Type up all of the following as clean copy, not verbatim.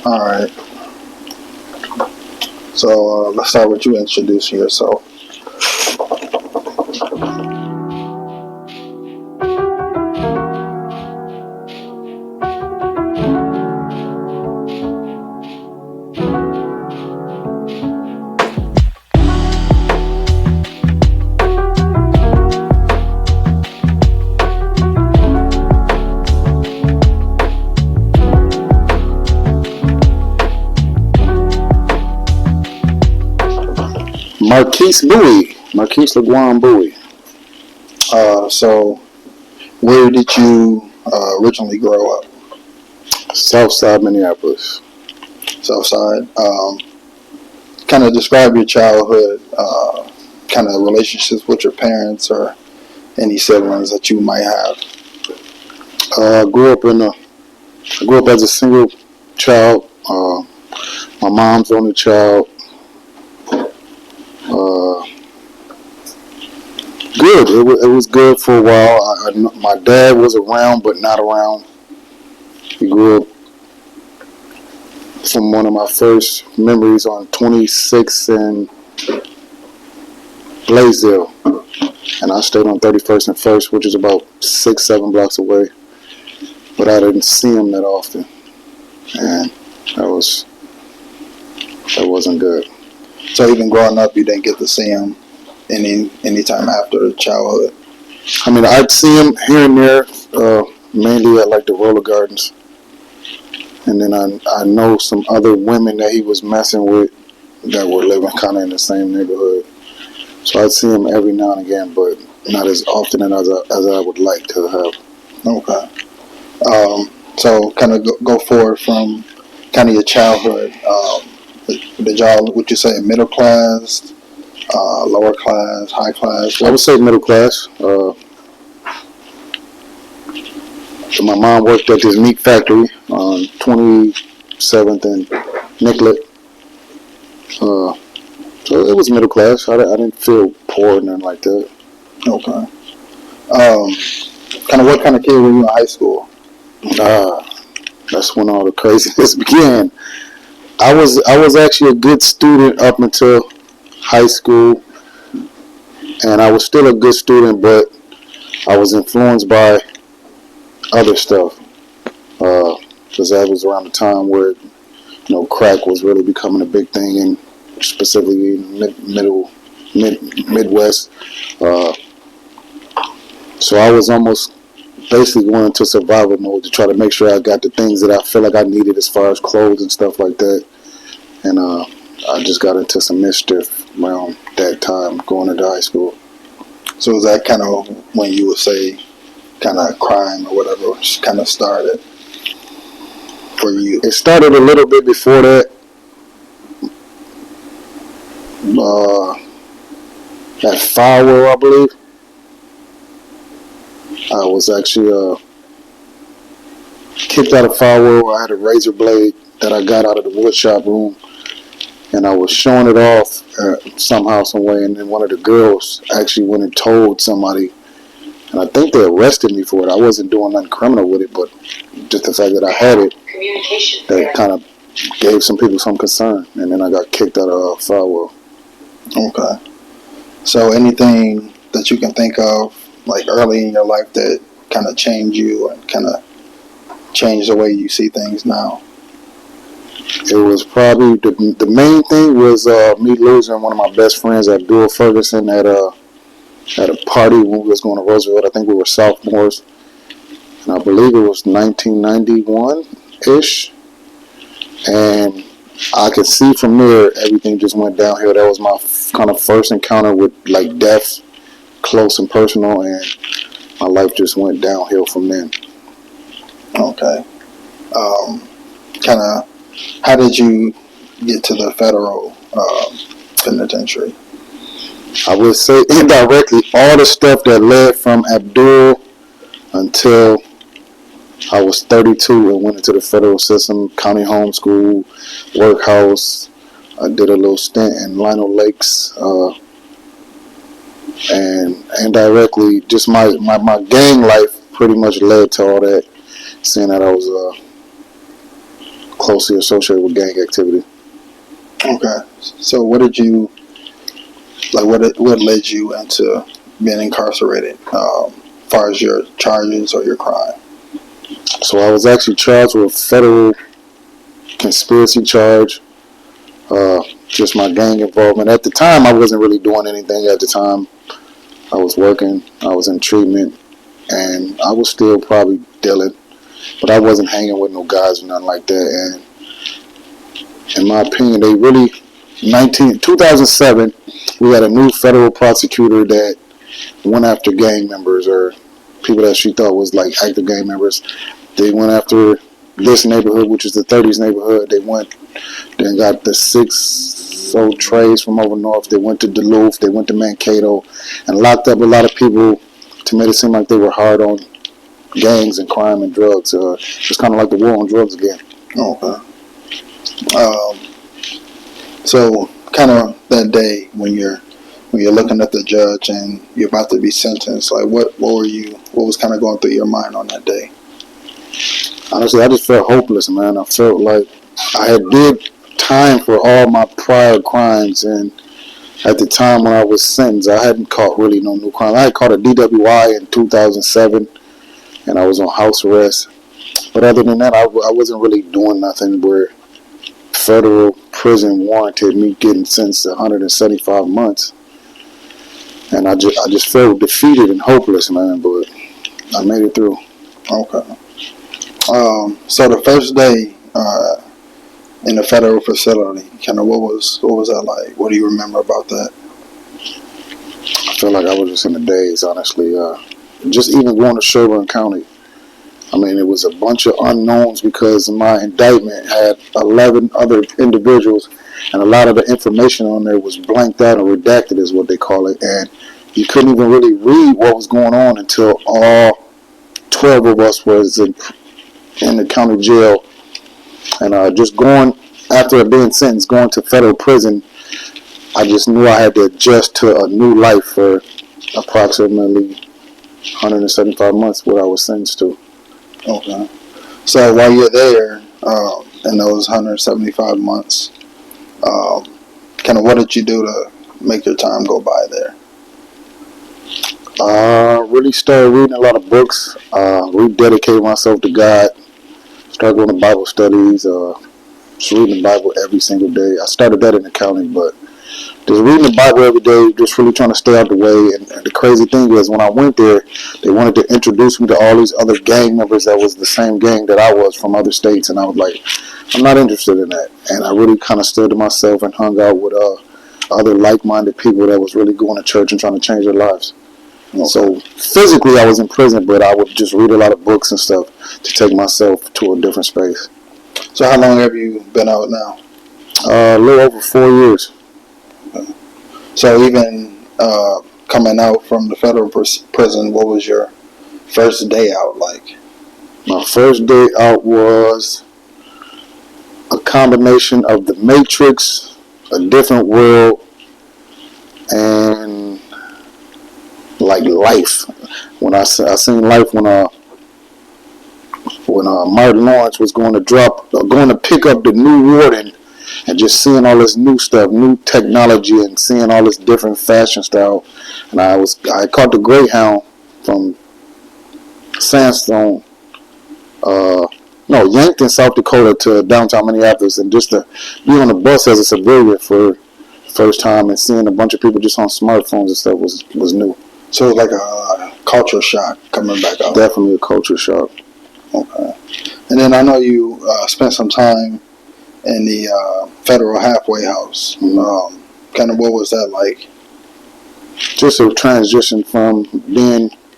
All right. So let's start with you introducing yourself. Marquise LeGuan Bowie. So where did you originally grow up? Southside Minneapolis. Southside. Kind of describe your childhood, kind of relationships with your parents or any siblings that you might have. I grew up as a single child. My mom's only child. Good. It was good for a while. My dad was around, but not around. He grew up from one of my first memories on 26 and Blaisdell. And I stayed on 31st and 1st, which is about 6-7 blocks away. But I didn't see him that often. And that wasn't good. So even growing up, you didn't get to see him any time after childhood? I mean, I'd see him here and there, mainly at like the roller gardens. And then I know some other women that he was messing with that were living kind of in the same neighborhood. So I'd see him every now and again, but not as often as I would like to have. Okay. So kind of go forward from kind of your childhood. Did y'all, would you say, middle class, lower class, high class? I would say middle class. So my mom worked at this meat factory on 27th and Nicollet. So it was middle class. I didn't feel poor or nothing like that. Okay. What kind of kid were you in high school? That's when all the craziness began. I was actually a good student up until high school, and I was still a good student, but I was influenced by other stuff. Because that was around the time where crack was really becoming a big thing, and specifically in Midwest. So I was almost basically going into survival mode to try to make sure I got the things that I feel like I needed as far as clothes and stuff like that. And I just got into some mischief around that time going into high school. So was that kind of when you would say kind of crime or whatever kind of started for you? It started a little bit before that. At Firewall, I believe. I was actually kicked out of Firewall. I had a razor blade that I got out of the wood shop room, and I was showing it off somehow, some way, and then one of the girls actually went and told somebody, and I think they arrested me for it. I wasn't doing nothing criminal with it, but just the fact that I had it, that kind of gave some people some concern, and then I got kicked out of Firewall. Okay. So anything that you can think of, like early in your life, that kind of changed you and kind of changed the way you see things now? It was probably the main thing was me losing one of my best friends, Abdul Ferguson, at a party when we was going to Roosevelt. I think we were sophomores, and I believe it was 1991-ish. And I could see from there everything just went downhill. That was my kind of first encounter with like death, close and personal, and my life just went downhill from then. Okay. How did you get to the federal penitentiary? I would say indirectly, all the stuff that led from Abdul until I was 32 and went into the federal system, county homeschool, workhouse. I did a little stint in Lionel Lakes, and indirectly, just my gang life pretty much led to all that. seeing that I was closely associated with gang activity. Okay. So what did you like? What led you into being incarcerated? As far as your charges or your crime? So I was actually charged with a federal conspiracy charge. Just my gang involvement. At the time, I wasn't really doing anything. At the time, I was working. I was in treatment, and I was still probably dealing, but I wasn't hanging with no guys or nothing like that. And in my opinion, they really 2007, we had a new federal prosecutor that went after gang members or people that she thought was like active gang members. They went after this neighborhood, which is the 30s neighborhood. They went, then got the 6 trays from over north. They went to Duluth. They went to Mankato and locked up a lot of people to make it seem like they were hard on gangs and crime and drugs. It's kind of like the war on drugs again. Okay. So kind of that day when you're looking at the judge and you're about to be sentenced, like what was kind of going through your mind on that day? Honestly, I just felt hopeless, man. I felt like I had did time for all my prior crimes, and at the time when I was sentenced, I hadn't caught really no new crime. I had caught a DWI in 2007, and I was on house arrest. But other than that, I wasn't really doing nothing where federal prison warranted me getting sentenced to 175 months. And I just felt defeated and hopeless, man, but I made it through. Okay. So the first day in the federal facility, kind of what was that like? What do you remember about that? I feel like I was just in the daze, honestly. Just even going to Sherburne County. I mean, it was a bunch of unknowns because my indictment had 11 other individuals, and a lot of the information on there was blanked out or redacted, is what they call it. And you couldn't even really read what was going on until all 12 of us was in the county jail. And just going, after being sentenced, going to federal prison, I just knew I had to adjust to a new life for approximately 175 months, what I was sentenced to. Okay. So while you're there, in those 175 months, kind of what did you do to make your time go by there? Really started reading a lot of books, rededicated myself to God, started going to Bible studies, just reading the Bible every single day. I started that in the county, but just reading the Bible every day, just really trying to stay out the way. And the crazy thing is, when I went there, they wanted to introduce me to all these other gang members that was the same gang that I was from other states. And I was like, I'm not interested in that. And I really kind of stood to myself and hung out with other like-minded people that was really going to church and trying to change their lives. Okay. So physically I was in prison, but I would just read a lot of books and stuff to take myself to a different space. So how long have you been out now? A little over 4 years. So even coming out from the federal prison, what was your first day out like? My first day out was a combination of the Matrix, a different world, and like life. When I seen life when Martin Lawrence was going to pick up the new warden, and just seeing all this new stuff, new technology, and seeing all this different fashion style. And I caught the Greyhound from Sandstone, Yankton, South Dakota to downtown Minneapolis, and just to be on the bus as a civilian for the first time and seeing a bunch of people just on smartphones and stuff was new. So it was like a culture shock coming back out. Definitely a culture shock. Okay. And then I know you spent some time in the federal halfway house. Mm-hmm. Kind of what was that like? Just a transition from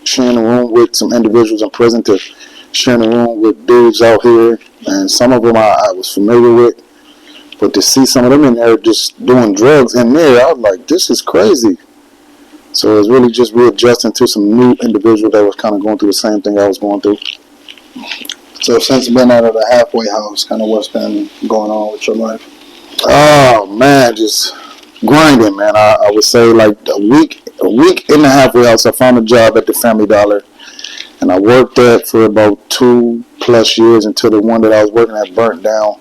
sharing a room with some individuals in prison to sharing a room with dudes out here, and some of them I was familiar with, but to see some of them in there just doing drugs in there, I was like, this is crazy. So it was really just readjusting to some new individual that was kind of going through the same thing I was going through. So since being out of the halfway house, kind of what's been going on with your life? Oh man, just grinding, man. I would say like a week in the halfway house. I found a job at the Family Dollar, and I worked there for about 2 plus years until the one that I was working at burnt down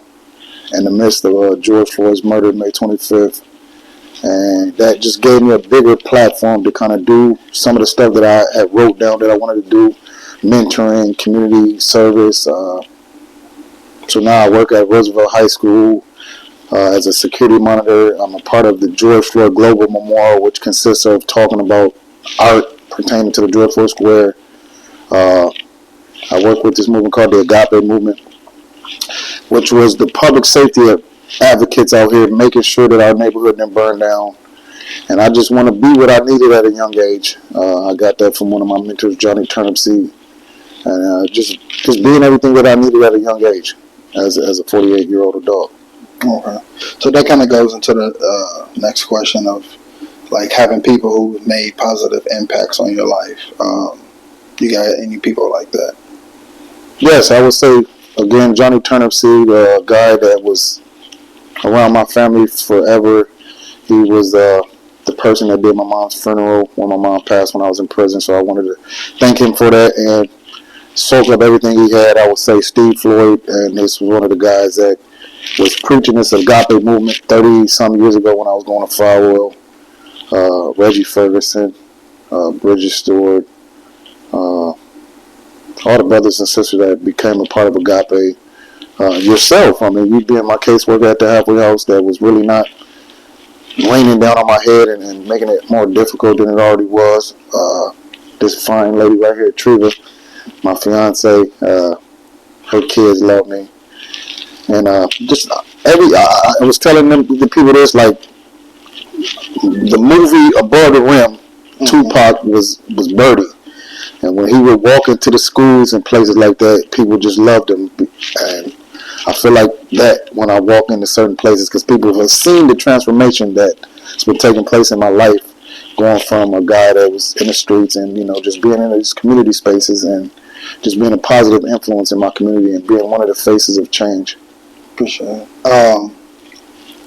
in the midst of George Floyd's murder, May 25th. And that just gave me a bigger platform to kind of do some of the stuff that I had wrote down that I wanted to do, mentoring, community service. So now I work at Roosevelt High School as a security monitor. I'm a part of the George Floyd Global Memorial, which consists of talking about art pertaining to the George Floyd Square. I work with this movement called the Agape Movement, which was the public safety advocates out here making sure that our neighborhood didn't burn down. And I just want to be what I needed at a young age. I got that from one of my mentors, Johnny Turnipseed. And just being everything that I needed at a young age as a 48-year-old adult. Okay. So that kind of goes into the next question of like having people who made positive impacts on your life. You got any people like that? Yes, I would say, again, Johnny Turnipseed, a guy that was around my family forever. He was the person that did my mom's funeral when my mom passed when I was in prison, so I wanted to thank him for that and soak up everything he had. I would say Steve Floyd, and this was one of the guys that was preaching this agape movement 30-some years ago when I was going to Fire Oil. Reggie Ferguson, Bridget Stewart, all the brothers and sisters that became a part of Agape. Yourself, I mean, you being my caseworker at the halfway house that was really not raining down on my head and making it more difficult than it already was. This fine lady right here, Treva, my fiance, her kids love me. And I was telling them, the people this, like, the movie Above the Rim, Tupac was Birdie. And when he would walk into the schools and places like that, people just loved him. And I feel like that when I walk into certain places, because people have seen the transformation that's been taking place in my life, going from a guy that was in the streets and, you know, just being in these community spaces and just being a positive influence in my community and being one of the faces of change. For sure.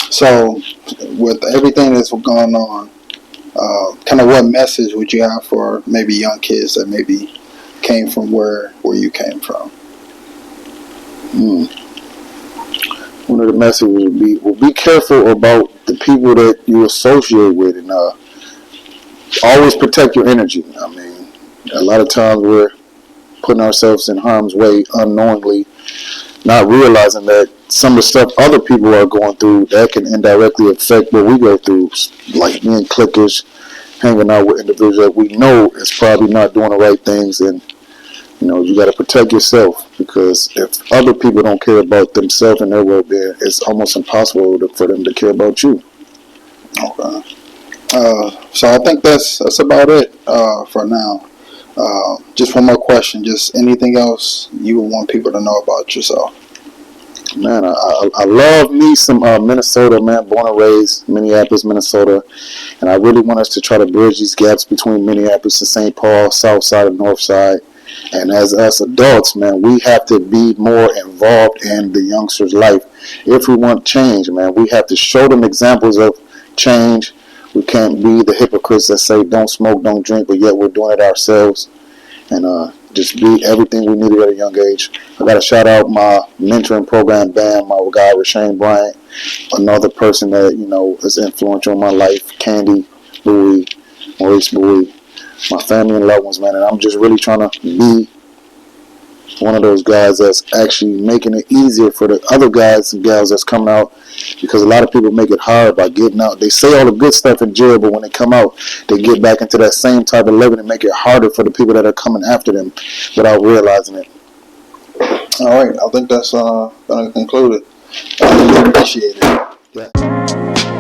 So with everything that's going on, kind of what message would you have for maybe young kids that maybe came from where you came from? One of the messages would be careful about the people that you associate with, and always protect your energy. I mean, a lot of times we're putting ourselves in harm's way unknowingly, not realizing that some of the stuff other people are going through that can indirectly affect what we go through, like being cliquish, hanging out with individuals that we know is probably not doing the right things. And you know, you got to protect yourself, because if other people don't care about themselves and their well-being, it's almost impossible for them to care about you. Okay. So I think that's about it for now. Just one more question. Just anything else you would want people to know about yourself? Man, I love me some Minnesota, man. Born and raised Minneapolis, Minnesota, and I really want us to try to bridge these gaps between Minneapolis and St. Paul, South Side and North Side. And as us adults, man, we have to be more involved in the youngsters' life if we want change, man. We have to show them examples of change. We can't be the hypocrites that say don't smoke, don't drink, but yet we're doing it ourselves. And just be everything we needed at a young age. I got to shout out my mentoring program, BAM, my guy, Rashawn Bryant, another person that, you know, is influential in my life, Candy Bowie, Maurice Bowie, my family and loved ones, man. And I'm just really trying to be one of those guys that's actually making it easier for the other guys and gals that's coming out, because a lot of people make it hard by getting out. They say all the good stuff in jail, but when they come out, they get back into that same type of living and make it harder for the people that are coming after them without realizing it. All right. I think that's going to conclude it. I really appreciate it. Yeah.